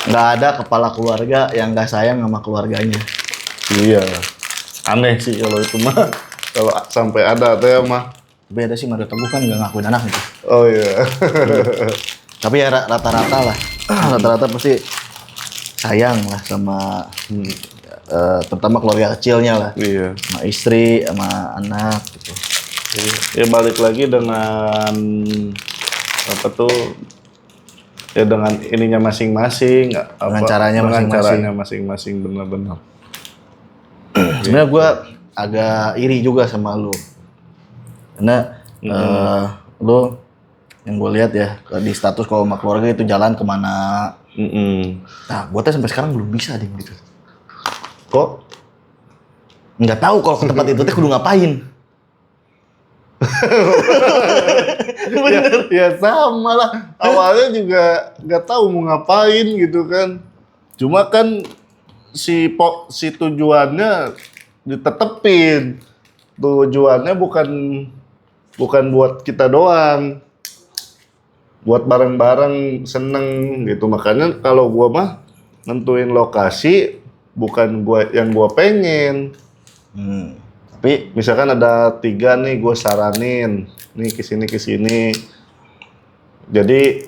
nggak ada kepala keluarga yang nggak sayang sama keluarganya. Iya. Aneh sih kalau itu mah. Kalau sampai ada teh mah. Beda sih Mario Teguh kan nggak ngakuin anak gitu. Oh iya. Tapi ya rata-rata lah, rata-rata pasti sayang lah sama terutama keluarga kecilnya lah, Iya. sama istri, sama anak gitu. Ya balik lagi dengan apa tuh? Ya dengan ininya masing-masing, Dengan caranya dengan masing-masing. caranya masing-masing benar-benar. Sebenarnya gue agak iri juga sama lu, karena lu yang gue lihat ya di status kalau sama keluarga itu jalan kemana. Nah, gue tuh sampai sekarang belum bisa deh gitu. Kok? Nggak tahu kalau ke tempat itu teh kudu ngapain. Ya sama lah. Awalnya juga nggak tahu mau ngapain gitu kan. Cuma kan si tujuannya ditetepin. Tujuannya bukan buat kita doang. Buat bareng-bareng seneng gitu. Makanya kalau gua mah nentuin lokasi bukan gua pengen. Tapi Misalkan ada 3 nih, gue saranin nih kesini. Jadi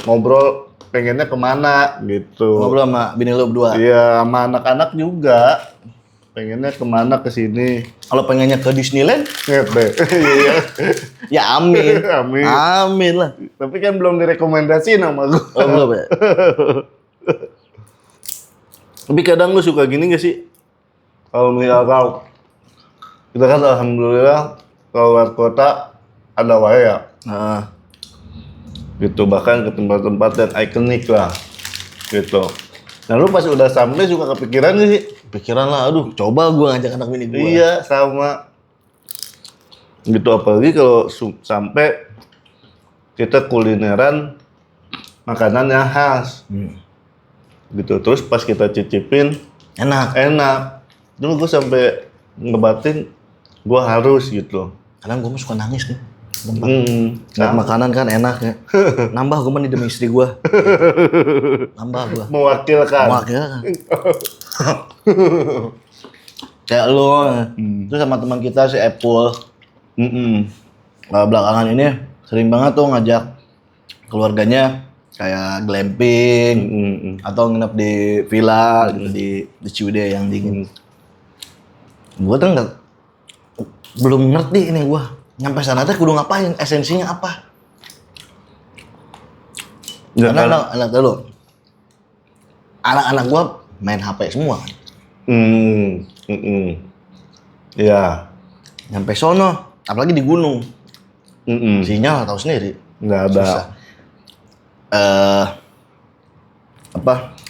ngobrol pengennya kemana gitu. ngobrol sama bini lu berdua. Iya, sama anak-anak juga pengennya kemana kesini. Kalau pengennya ke Disneyland, Ngebe. Iya. ya amin. Amin. Amin lah. Tapi kan belum direkomendasiin sama gue. Oh, belum ya? Tapi kadang lu suka gini gak sih? Kalau misalkan kita kan alhamdulillah kalau luar kota ada wae ya. Nah, Gitu, bahkan ke tempat-tempat yang ikonik lah. Gitu. Nah lu pas udah sampai suka kepikiran gak sih? pikiran lah, aduh, coba gue ngajak anak bini gue. Iya, sama. Gitu, apalagi kalau sampai kita kulineran makanannya khas. Gitu, terus pas kita cicipin Enak. enak. Dulu gue sampai ngebatin gue harus gitu. Kadang gue suka nangis nih. Nah, Makanan kan enak ya. Nambah gue mah nih demi istri gue. Nambah gue. mewakilkan. Makanya kayak lu, terus sama teman kita si Apple. Belakangan ini sering banget tuh ngajak keluarganya kayak glamping atau nginep di villa gitu di Ciwidey yang dingin. Gue tuh belum ngerti ini gue. Nyampe sana tuh kudu ngapain? Esensinya apa? Ya, Karena anak-anak gue main HP semua. Iya. Nyampe sono, apalagi di gunung. Sinyal tahu sendiri. Nggak ada. Susah.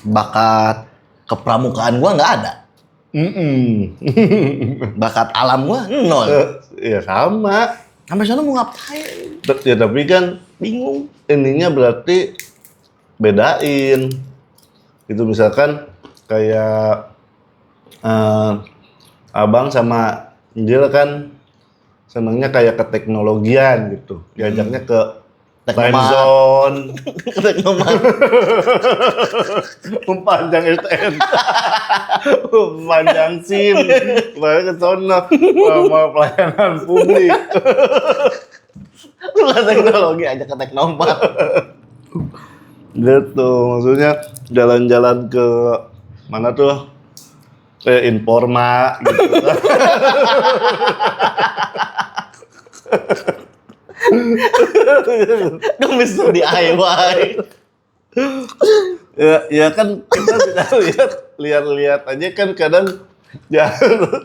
Bakat kepramukaan gua nggak ada. Bakat alam gua nol. Ya sama. Sampai sana mau ngapain? Ya tapi kan Bingung. ininya berarti bedain. Gitu misalkan kayak abang sama Injil kan senangnya kayak ke teknologian gitu. Diajaknya ke time Teknomat. zone, Teknomat. mempanjang STN, mempanjang SIM, kemarin ke sono, sama pelayanan publik. Lu lah teknologi aja ke Teknomat. Gitu, maksudnya jalan-jalan ke mana tuh? Informa gitu. Gemes tuh di DIY. Ya kan kita bisa lihat aja kan kadang ya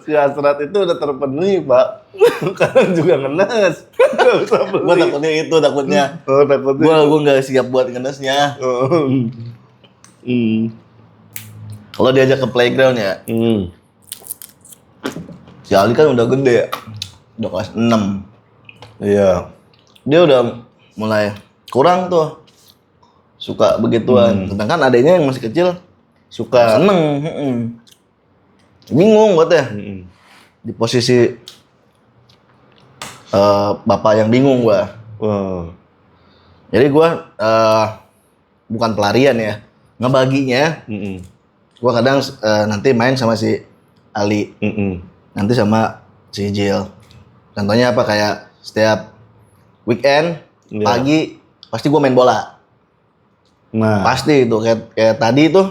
si hasrat itu udah terpenuhi Pak. Kadang juga ngenes. Nggak bisa beli. Gua takutnya itu, takutnya. Oh, takutnya. Gua nggak siap buat ngenesnya. Kalau diajak ke playground ya, si Ali kan udah gede ya, udah kelas 6. Iya. Dia udah mulai kurang tuh suka begituan. Sedangkan adanya yang masih kecil Suka. seneng. Bingung buat ya. Di posisi bapak yang bingung gua. Wah. Jadi gua bukan pelarian ya. ngebaginya. Gua kadang nanti main sama si Ali, nanti sama si Jil. Contohnya apa, kayak setiap weekend pagi pasti gua main bola. Nah, Pasti itu kayak tadi itu.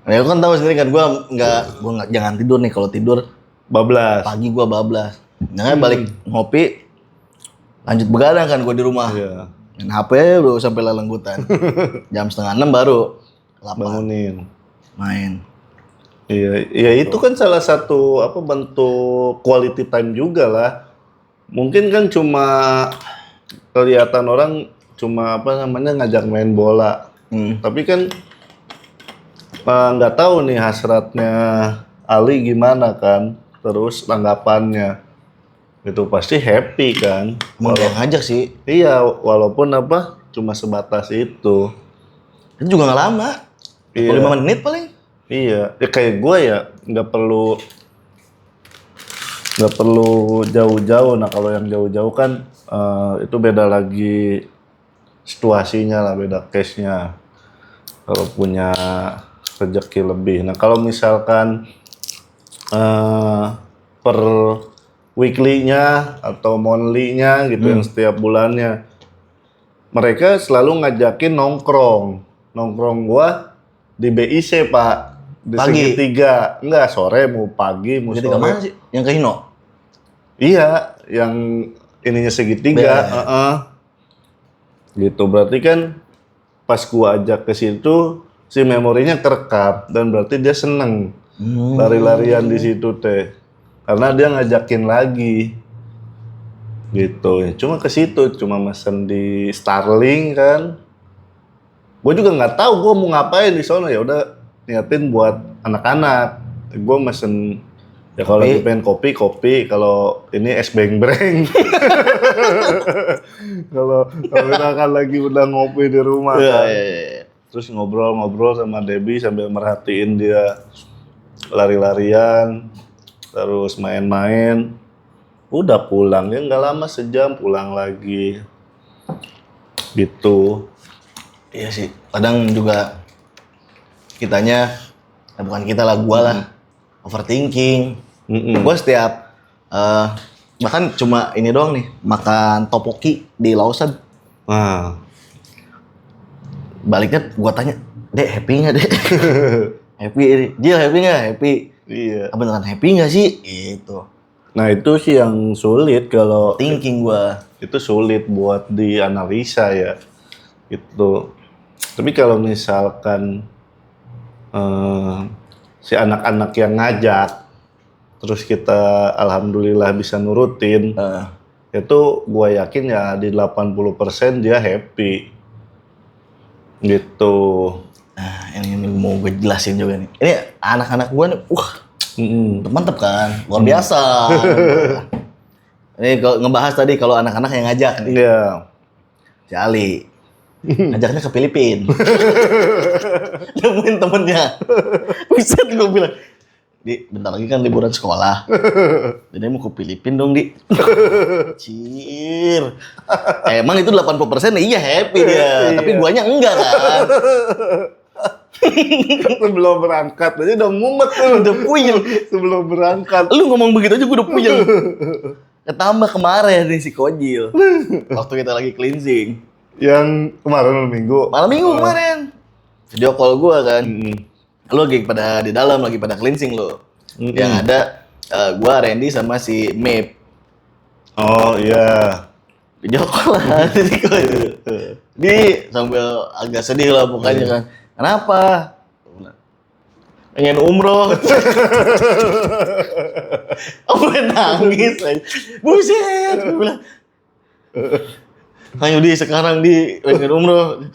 Ya lu kan tahu sendiri kan, gua nggak jangan tidur nih, kalau tidur bablas. pagi gua bablas. Nah, balik ngopi, lanjut begadang kan gua di rumah. Iya. Main HP udah sampai lelenggutan. Jam 5:30 baru Bangunin. main. Iya, ya itu kan salah satu bentuk quality time juga lah. Mungkin kan cuma kelihatan orang cuma ngajak main bola. Tapi kan nggak tahu nih hasratnya Ali gimana kan. Terus tanggapannya itu pasti happy kan. Emang dia ngajak sih. Iya, walaupun cuma sebatas itu. Itu juga nggak lama. 45 menit paling. Iya, ya kayak gue ya nggak perlu jauh-jauh. Nah kalau yang jauh-jauh kan itu beda lagi situasinya lah, beda case-nya. Kalau punya rezeki lebih. Nah kalau misalkan per weekly-nya atau monthly-nya gitu yang setiap bulannya, mereka selalu ngajakin nongkrong gua di BIC Pak, di Pagi? Segitiga. Enggak, sore mau pagi mau Jadi sore. mana sih? Yang ke Hino? Iya, yang ininya Segitiga. Gitu, berarti kan pas gua ajak ke situ si memorinya kerekam dan berarti dia seneng lari-larian di situ teh, karena dia ngajakin lagi gitu. Cuma ke situ cuma mesen di Starling kan, gue juga nggak tahu gue mau ngapain di sana. Ya udah niatin buat anak-anak, gue mesen ya kalau lagi pengen kopi, kalau ini es beng-breng. Kalau misalkan lagi udah ngopi di rumah kan. Terus ngobrol-ngobrol sama Debbie sambil merhatiin dia lari-larian, terus main-main. Udah pulang, ya nggak lama, sejam pulang lagi. Gitu. Iya sih. Kadang juga kitanya, bukan kita lah, gua lah, overthinking. Gua setiap bahkan cuma ini doang nih, makan topoki di Lawson. Nah. Baliknya gua tanya, Dek, happy nggak Dek? Happy, Jil happy nggak? Happy. Iya. Beneran happy nggak sih? Itu. Nah itu sih yang sulit, kalau Thinking gua. itu sulit buat dianalisa ya. Itu. Tapi kalau misalkan si anak-anak yang ngajak, terus kita alhamdulillah bisa nurutin, itu gua yakin ya di 80% dia happy. Gitu. Nah, ini mau gue jelasin juga nih. Ini anak-anak gue nih, mantep kan, luar biasa. Ini kalau ngebahas tadi kalau anak-anak yang ngajak nih. Iya. Si Ali, ngajaknya ke Filipina. Nemuin temennya. Buset, gue bilang, Di, bentar lagi kan liburan sekolah. Jadi mau ke Filipina dong, Di. Cir. Emang itu 80% iya happy dia, tapi guanya enggak kan. Sebelum berangkat aja udah mumet tuh. Udah puyeng. Sebelum berangkat. Lu ngomong begitu aja gue udah puyeng. Ketambah kemarin nih si Kojil. Waktu kita lagi cleansing. Yang kemarin minggu. Malam minggu kemarin. Video call gue kan. Lu lagi pada di dalam, lagi pada cleansing lo. Yang ada gue, Randy sama si Map. Oh iya. Video call lah. Dia sambil agak sedih lah mukanya kan. Kenapa? Pengen umroh. Gue nangis aja. Buset, gue bilang. Ayo di sekarang di pengen umroh.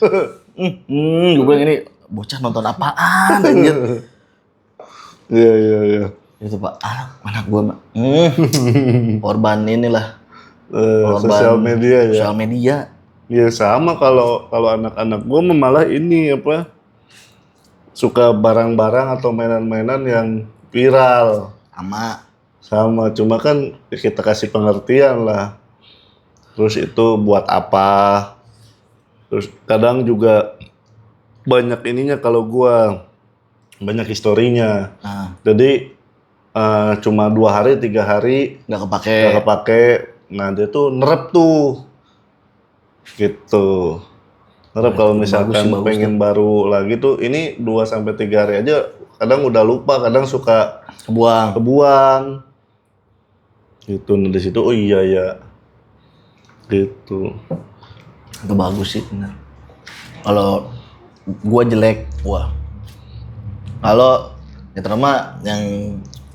Gue bilang ini bocah nonton apaan anjir. Iya. Itu Pak, anak gue Mak. Korban inilah. Sosial media ya. Sosial media. Ya sama, kalau anak-anak gue malah ini suka barang-barang atau mainan-mainan yang viral. Sama, cuma kan kita kasih pengertian lah. Terus itu buat apa? Terus kadang juga banyak ininya kalau gua, banyak historinya. Nah, Jadi cuma 2 hari 3 hari nggak kepake. nggak kepake. Nah dia tuh nerep tuh, gitu. Nerep kalau misalkan bagus pengen baru lagi tuh, ini 2 sampai 3 hari aja kadang udah lupa, kadang suka Kebuang. kebuang. Gitu, nah di situ oh iya ya, gitu. Itu bagus sih bener. Kalau gua jelek, wah. Kalau ya terutama yang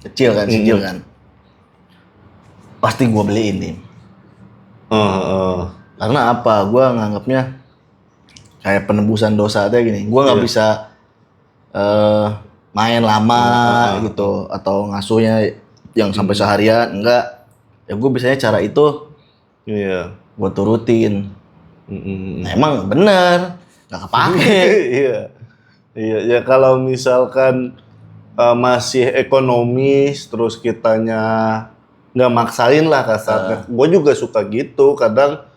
kecil kan, sijil kan. Pasti gua beliin nih. Karena apa? Gua nganggapnya kayak penebusan dosa aja gini. Gua nggak bisa main lama gitu atau ngasuhnya yang sampai seharian, enggak. Ya gue biasanya cara itu Iya. gue turutin. Nah, emang bener nggak kepake. Iya. Iya, ya kalau misalkan masih ekonomis terus kitanya nggak maksain lah kasarnya. Gue juga suka gitu, kadang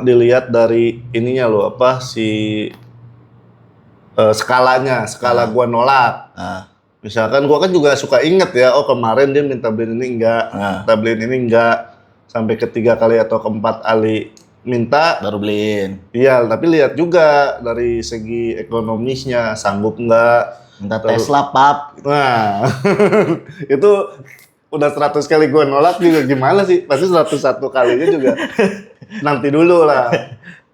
dilihat dari ininya loh, apa si skala gue nolak. Misalkan gue kan juga suka inget ya, oh kemarin dia minta beliin ini minta beliin ini enggak, sampai ketiga kali atau keempat kali minta Baru beliin. iya, tapi lihat juga dari segi ekonomisnya sanggup enggak. Minta Tesla pap. Nah itu udah 100 kali gue nolak juga gimana sih, pasti 101 kalinya juga nanti dulu lah,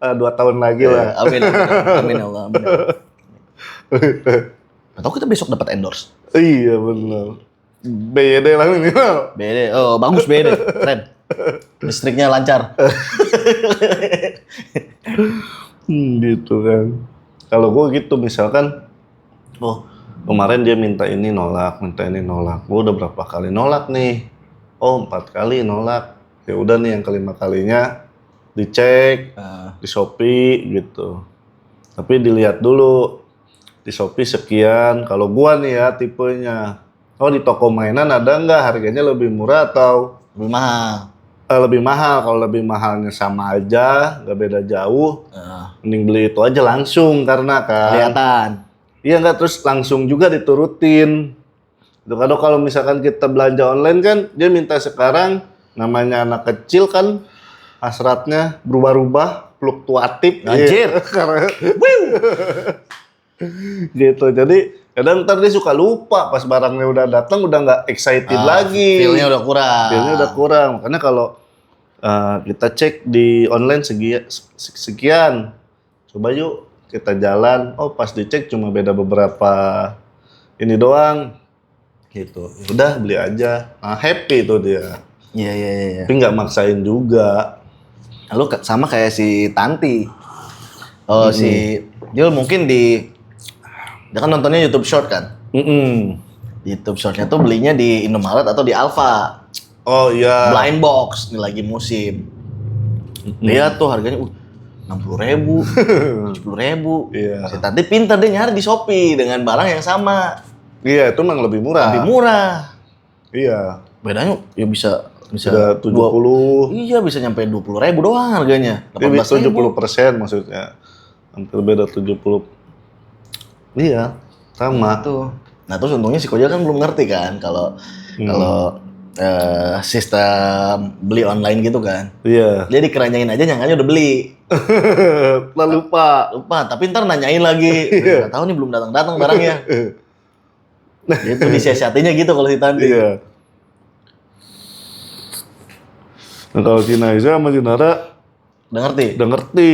2 tahun lagi lah. Amin ya Allah. Amin. Atau kita besok dapat endorse. Iya benar. BYD lah minimal. BD, oh bagus BD, keren. Listriknya lancar. Gitu kan. Kalau gue gitu misalkan, oh kemarin dia minta ini nolak. Gue udah berapa kali nolak nih? Oh 4 kali nolak. Ya udah nih yang kelima kalinya dicek di Shopee gitu. Tapi dilihat dulu di Shopee sekian. Kalau gua nih ya tipenya, oh di toko mainan ada nggak harganya lebih murah atau Lebih mahal. lebih mahal? Kalau lebih mahalnya sama aja, nggak beda jauh. Mending beli itu aja langsung karena kan. Kelihatan. Iya nggak, terus langsung juga diturutin. Itu kalau misalkan kita belanja online kan, dia minta sekarang, namanya anak kecil kan, hasratnya berubah-ubah, fluktuatif. Anjir. Karena gitu, jadi kadang ntar dia suka lupa pas barangnya udah datang udah nggak excited lagi. Feel-nya udah kurang. Makanya kalau kita cek di online sekian, coba yuk kita jalan. Oh pas dicek cuma beda beberapa ini doang, gitu. Udah beli aja. Nah, happy tuh dia. Iya. Tapi nggak maksain juga. Lalu sama kayak si Tanti. Oh si dia mungkin dia kan nontonnya YouTube Short kan. YouTube Shortnya tuh belinya di Indomaret atau di Alfa. Oh iya. Blind box ini lagi musim. Lihat tuh harganya 60.000, 70.000. Iya. Si Tanti pintar dia nyari di Shopee dengan barang yang sama. Iya, itu memang lebih murah. Lebih murah. Iya. Bedanya ya bisa Udah 70. Iya bisa nyampe 20.000 doang harganya. 70% maksudnya. Hampir beda 70. Iya, sama. Tuh. Nah terus untungnya si Kojal kan belum ngerti kan kalau sistem beli online gitu kan. Iya. Dia dikeranyain aja nyangkanya udah beli. Lalu lupa. Tapi ntar nanyain lagi. Nggak tahu nih belum datang barangnya. Itu disiasatinya gitu kalau si Tanti. Iya. Nah kalau si Naiza sama si Nara Udah ngerti? udah ngerti.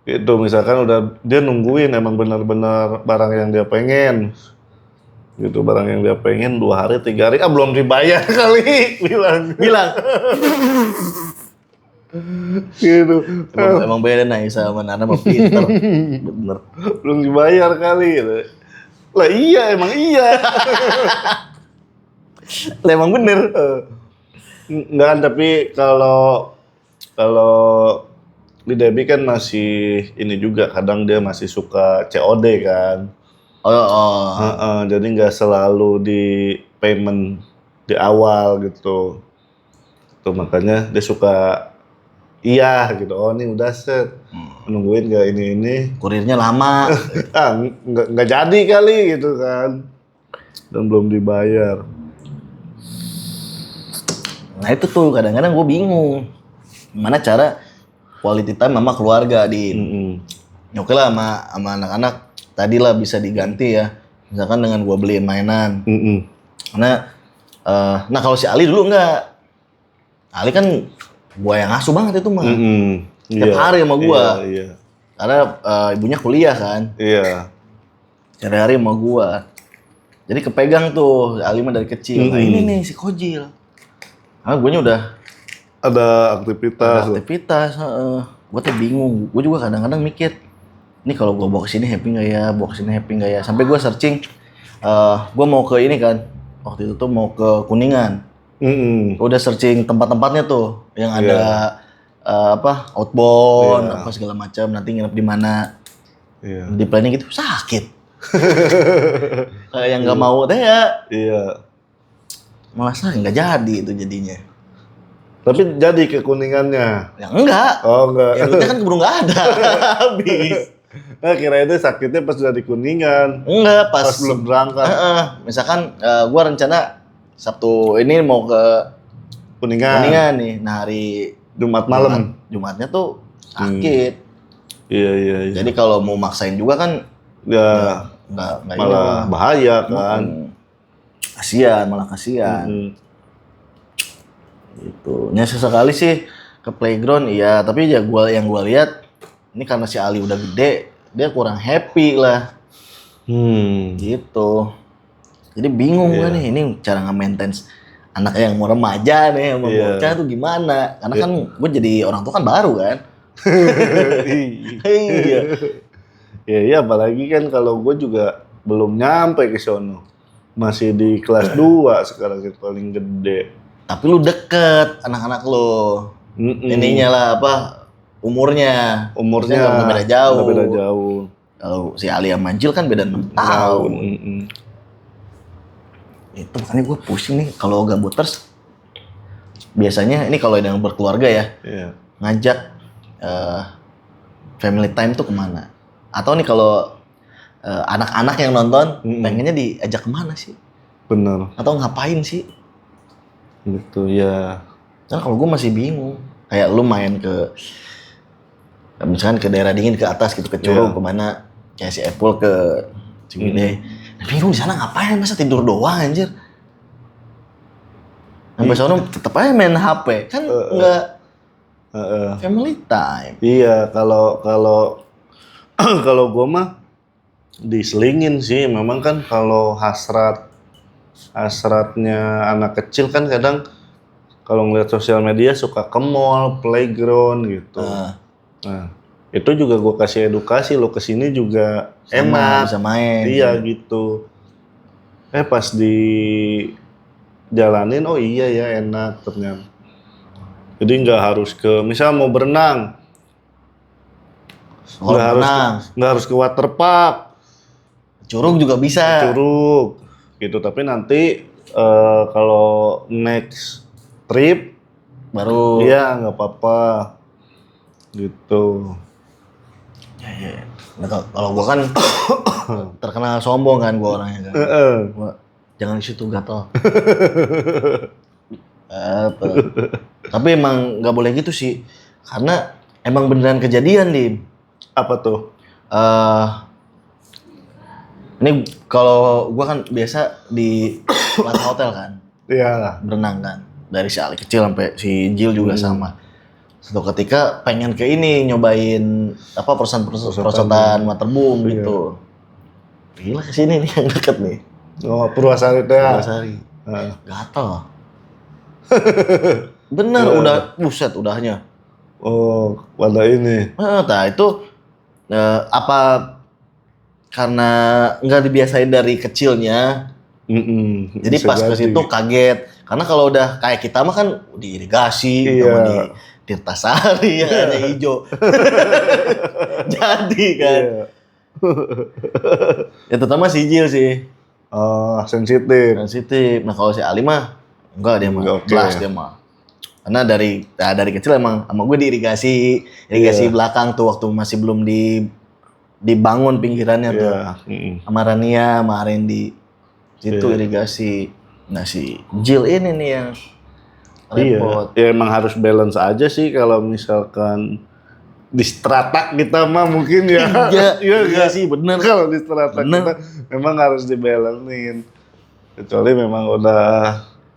Gitu, misalkan udah dia nungguin emang benar-benar barang yang dia pengen. Gitu, barang yang dia pengen 2 hari 3 hari, belum dibayar kali, bilang. Gitu. Emang beda Naisa sama Nana sama pinter. Bener. Belum dibayar kali gitu. Lah iya, emang iya. Lah emang bener. Enggak kan, tapi kalau di Debbie kan masih ini juga, kadang dia masih suka COD kan. Jadi nggak selalu di payment di awal gitu. Tuh makanya dia suka iya gitu. Oh ini udah set. Nungguin ke ini. Kurirnya lama. Nggak jadi kali gitu kan. Dan belum dibayar. Nah itu tuh kadang-kadang gue bingung. Gimana cara quality time sama keluarga di oke lah sama anak-anak tadi lah bisa diganti ya. Misalkan dengan gue beliin mainan. Karena nah kalau si Ali dulu enggak. Ali kan gue yang ngasuh banget itu mah. Tiap hari sama gue. Iya. Karena ibunya kuliah kan. Iya. Hari-hari sama gue. Jadi kepegang tuh Ali mah dari kecil. Nah ini nih si Kojil. Karena gue udah ada aktivitas. Gue tuh bingung. Gue juga kadang-kadang mikir, ini kalau gue bawa kesini happy nggak ya? Bawa kesini happy nggak ya? Sampai gue searching, gue mau ke ini kan. Waktu itu tuh mau ke Kuningan. Udah searching tempat-tempatnya tuh, yang ada outbound, apa segala macam. Nanti nginep di mana? Di planning gitu sakit. Kayak yang nggak mau deh ya. Iya. Malah nggak jadi itu jadinya. Tapi jadi ke Kuningannya? Ya enggak. Oh enggak. Ya duitnya kan keburu nggak ada. Habis. Nah kira itu sakitnya pas udah di Kuningan. Enggak, pas belum berangkat. Misalkan gua rencana Sabtu ini mau ke Kuningan nih. Nah hari Jumat malam. Jumatnya tuh sakit. Iya. Jadi kalau mau maksain juga kan ya enggak malah ini. Bahaya kan. Malah kasihan. Gitu. Ya sesekali sih ke playground iya, tapi ya yang gua lihat ini karena si Ali udah gede, dia kurang happy lah. Gitu. Jadi bingung kan nih, ini cara nge-maintain anak yang mau remaja nih sama bocah tuh gimana? Karena kan gue jadi orang tua kan baru kan. Iya. Iya, apalagi kan kalau gue juga belum nyampe ke sono. Masih di kelas 2 sekarang yang paling gede. Tapi lu deket anak-anak lu. Ininya lah umurnya nggak beda jauh. Kalau si Ali sama Manjil kan beda 6 tahun. Itu makanya gue pusing nih kalau gabuters. Biasanya ini kalau yang berkeluarga ya, ngajak family time tuh kemana? Atau nih kalau anak-anak yang nonton pengennya diajak kemana sih? Bener. Atau ngapain sih? Gitu ya. Karena kalau gue masih bingung. Kayak lu main ke misalkan ke daerah dingin ke atas gitu ke Curug kemana? Kayak si Apple ke Ciwidey. Bingung di sana ngapain? Masa tidur doang anjir? Sampai sono tetep aja main HP. Kan enggak family time. Iya, kalau gue mah diselingin sih. Memang kan kalau hasratnya anak kecil kan kadang kalau ngeliat sosial media suka ke mall, playground gitu. Nah, itu juga gue kasih edukasi lo kesini juga enak, bisa main. Iya gitu. Pas dijalanin, oh iya ya enak ternyata. Jadi nggak harus ke, misal mau berenang, nggak harus ke waterpark. Curug juga bisa. Curug, gitu. Tapi nanti kalau next trip baru. Iya nggak apa-apa, gitu. Ya. Nah, kalau gua kan terkenal sombong kan gua orangnya kan. Gua, jangan di situ gatal. Tapi emang nggak boleh gitu sih, karena emang beneran kejadian Dim. Apa tuh? Ini kalau gua kan biasa di Plaza Hotel kan. Iya. Berenang kan. Dari si Ali kecil sampai si Jill juga sama. Suatu ketika pengen ke ini nyobain perosotan waterboom gitu. Gila kesini nih yang deket nih. Oh, Purwasari teh. Purwasari. Gatel. Bener udah buset udahnya. Oh, pada ini. Nah itu apa karena nggak dibiasain dari kecilnya. Jadi pas ke situ kaget. Karena kalau udah kayak kita mah kan di irigasi, sama di Tirtasari yang ada hijau. Jadi kan. Ya terutama si Jill sih. Oh, sensitif. Nah kalau si Ali mah enggak dia mah. Kelas dia mah. Karena dari kecil emang sama gue diirigasi belakang tuh waktu masih belum dibangun pinggirannya tuh. Sama Rania, sama Randy. Itu irigasi. Nah si Jill ini nih yang repot. Ya emang harus balance aja sih kalau misalkan di strata kita mah mungkin ya. Iya sih bener. Kalau di strata kita memang harus dibalancein. Kecuali memang udah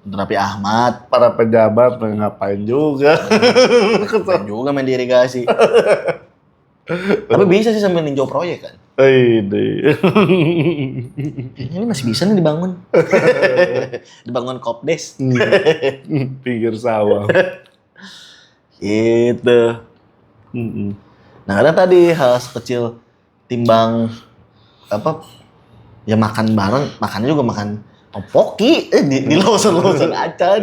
Raffi Ahmad, para pejabat ngapain juga. ngapain juga main di irigasi. Tapi bisa sih sambil ninjau proyek kan. Ini masih bisa nih dibangun. Dibangun kopdes. Pinggir sawah. Gitu. Nah ada tadi hal sekecil timbang apa ya makan bareng, makannya juga makan topoki di Lawson aja.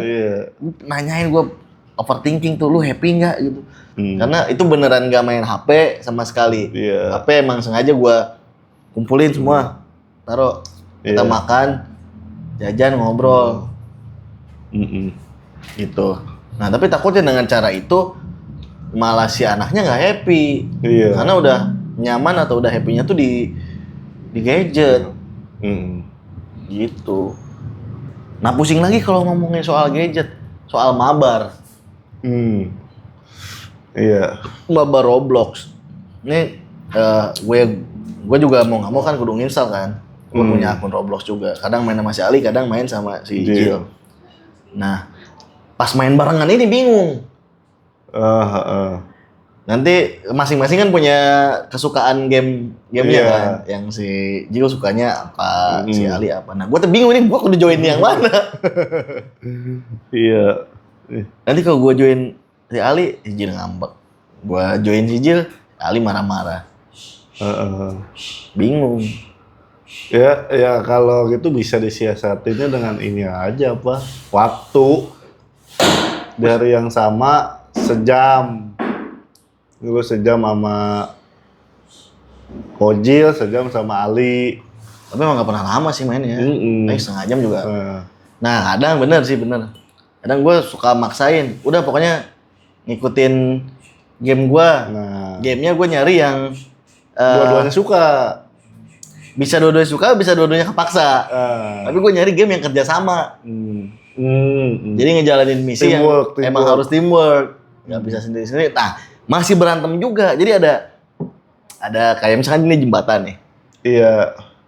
Nanyain gue overthinking tuh, lu happy nggak gitu? Karena itu beneran gak main HP sama sekali. HP emang sengaja gue kumpulin semua, taruh kita makan, jajan, ngobrol, gitu. Nah tapi takutnya dengan cara itu malah si anaknya nggak happy, karena udah nyaman atau udah happy-nya tuh di gadget. Gitu. Nah pusing lagi kalau ngomongin soal gadget, soal mabar. Mabar Roblox. Ini gue juga mau nggak mau kan kudu install kan. Gue punya akun Roblox juga. Kadang main sama si Ali, kadang main sama si Jill. Nah pas main barengan ini bingung. Nanti masing-masing kan punya kesukaan gamenya kan. Yang si Jill sukanya apa, si Ali apa. Nah, gue tuh bingung nih, gue kudu join yang mana. Nanti kalau gue join si Ali, si Jill ngambek. Gue join si Jill, Ali marah-marah. Bingung. Ya kalau gitu bisa disiasatinya dengan ini aja apa? Waktu. Dari yang sama sejam. Gue sejam sama Kojil, sejam sama Ali. Tapi emang gak pernah lama sih mainnya. Tapi setengah jam juga. Nah kadang bener. Kadang gue suka maksain. Udah pokoknya ngikutin game gue. Gamenya gue nyari yang dua-duanya suka. Bisa dua-duanya suka, bisa dua-duanya kepaksa. Tapi gue nyari game yang kerjasama. Jadi ngejalanin misi teamwork. Emang harus teamwork. Gak bisa sendiri-sendiri. Nah masih berantem juga. Jadi ada kayak misalkan ini jembatan nih.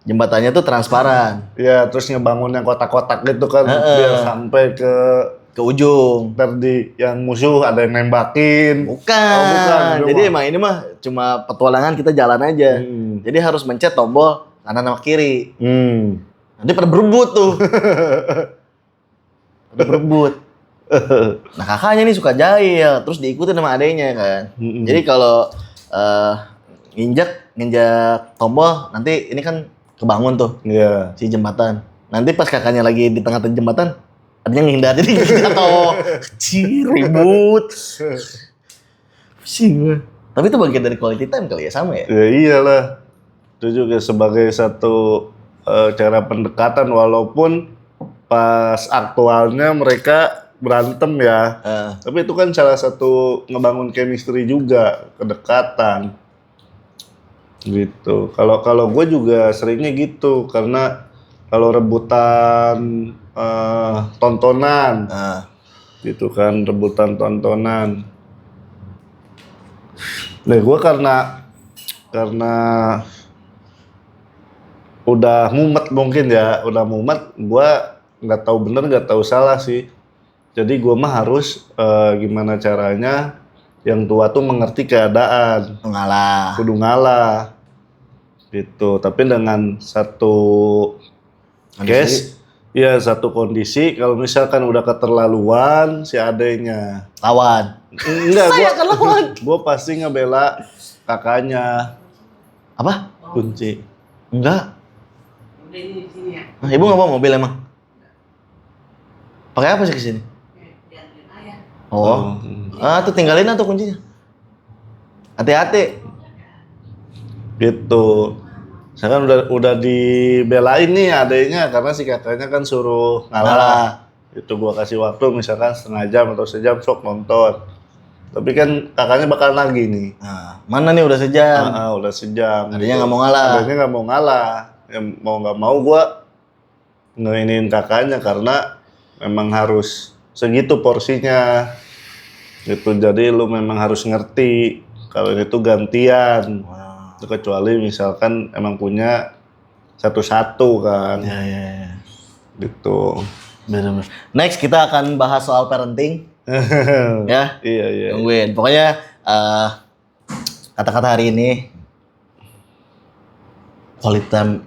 Jembatannya tuh transparan. Terus ngebangun yang kotak-kotak gitu kan biar sampai ke ujung. Tadi yang musuh ada yang nembakin. Bukan. Jadi emang ini mah cuma petualangan kita jalan aja. Jadi harus mencet tombol kanan sama kiri. Nanti pada berebut tuh. Nah kakaknya nih suka jahil, terus diikutin sama adenya kan. Jadi kalau nginjak tombol, nanti ini kan kebangun tuh si jembatan. Nanti pas kakaknya lagi di tengah jembatan, adanya ngindar jadi jatuh. Kecil, ribut. Pusing. Tapi itu bagian dari quality time kali ya, sama ya? Ya iyalah. Itu juga sebagai satu cara pendekatan walaupun pas aktualnya mereka berantem ya. Tapi itu kan salah satu ngebangun chemistry juga, kedekatan. Gitu. Kalau gue juga seringnya gitu karena kalau rebutan tontonan. Gitu kan, rebutan tontonan. Nah, gue karena udah mumet mungkin ya, gue nggak tahu bener nggak tahu salah sih. Jadi gue mah harus gimana caranya yang tua tuh mengerti keadaan. Kudu ngalah. Gitu. Tapi dengan satu case, ya satu kondisi. Kalau misalkan udah keterlaluan si adenya lawan. Enggak, gue pasti ngebela kakaknya. Apa? Kunci. Enggak. Nah, ibu nggak bawa mobil emang? Pakai apa sih kesini? Tuh tinggalin tuh kuncinya. Hati-hati. Gitu. Saya kan udah dibelain nih adanya karena si kakaknya kan suruh ngalah. Itu gua kasih waktu misalkan setengah jam atau sejam sok nonton. Tapi kan kakaknya bakal nagih nih. Nah, mana nih udah sejam? Udah sejam. Adanya nggak mau ngalah. Adanya nggak mau ngalah. Ya, mau nggak mau gua ngeinin kakaknya karena memang harus segitu porsinya. Gitu. Jadi lu memang harus ngerti kalau itu gantian. Wow. Kecuali misalkan emang punya satu-satu kan. Ya. Gitu. Benar-benar. Next kita akan bahas soal parenting. Ya. Iya. Tungguin. Pokoknya kata-kata hari ini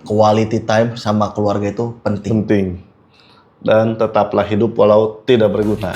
quality time sama keluarga itu penting. Dan tetaplah hidup walau tidak berguna.